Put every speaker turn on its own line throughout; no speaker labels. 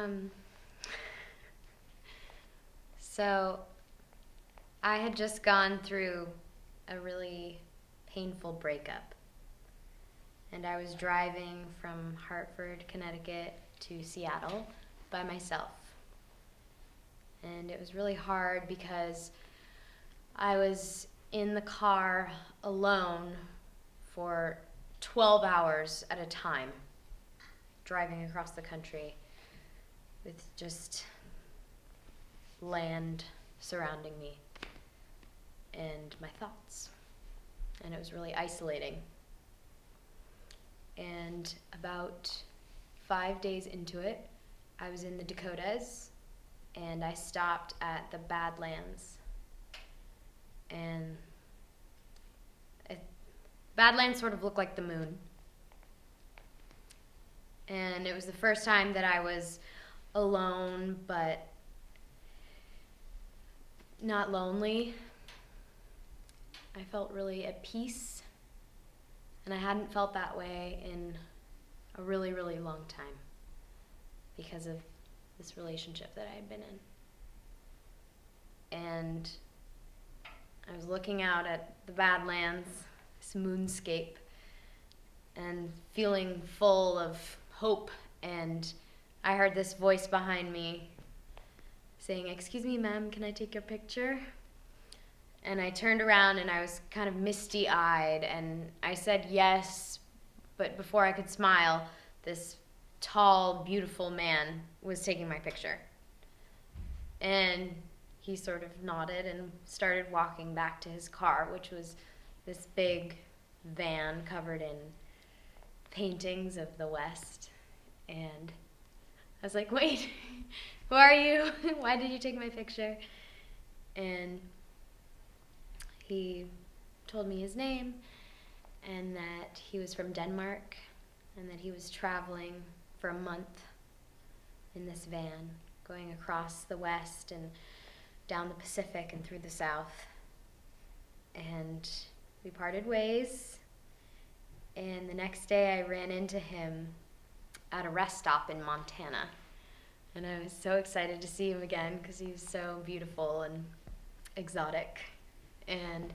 Um, so I had just gone through a really painful breakup, and I was driving from Hartford, Connecticut to Seattle by myself. And it was really hard because I was in the car alone for 12 hours at a time, driving across the country with just land surrounding me and my thoughts. And it was really isolating. And about 5 days into it, I was in the Dakotas, and I stopped at the Badlands. And Badlands sort of looked like the moon. And it was the first time that I was alone, but not lonely. I felt really at peace, and I hadn't felt that way in a really, really long time because of this relationship that I had been in. And I was looking out at the Badlands, this moonscape, and feeling full of hope, and I heard this voice behind me saying, "Excuse me, ma'am, can I take your picture?" And I turned around and I was kind of misty-eyed, and I said yes, but before I could smile, this tall, beautiful man was taking my picture. And he sort of nodded and started walking back to his car, which was this big van covered in paintings of the West. And I was like, "Wait, who are you? Why did you take my picture?" And he told me his name, and that he was from Denmark, and that he was traveling for a month in this van, going across the West and down the Pacific and through the South. And we parted ways, and the next day I ran into him at a rest stop in Montana. And I was so excited to see him again because he was so beautiful and exotic. And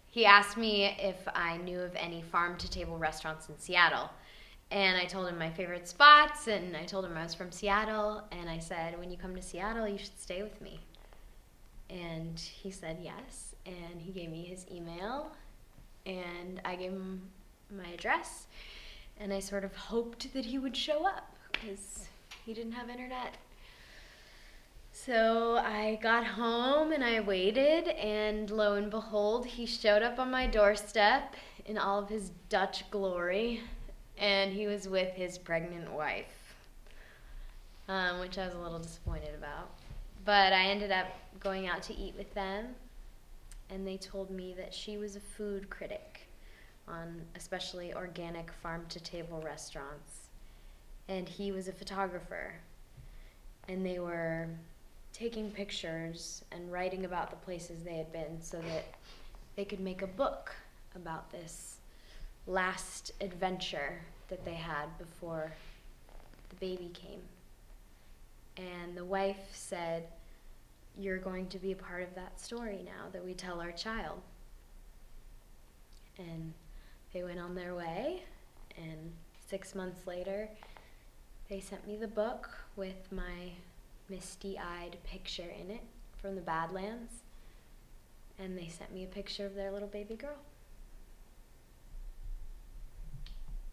he asked me if I knew of any farm-to-table restaurants in Seattle. And I told him my favorite spots, and I told him I was from Seattle, and I said, "When you come to Seattle, you should stay with me." And he said yes, and he gave me his email, and I gave him my address, and I sort of hoped that he would show up because he didn't have internet. So I got home and I waited, and lo and behold, he showed up on my doorstep in all of his Dutch glory, and he was with his pregnant wife, which I was a little disappointed about. But I ended up going out to eat with them, and they told me that she was a food critic on especially organic farm-to-table restaurants, and he was a photographer, and they were taking pictures and writing about the places they had been so that they could make a book about this last adventure that they had before the baby came. And the wife said, "You're going to be a part of that story now that we tell our child." And they went on their way, and 6 months later, they sent me the book with my misty-eyed picture in it from the Badlands, and they sent me a picture of their little baby girl.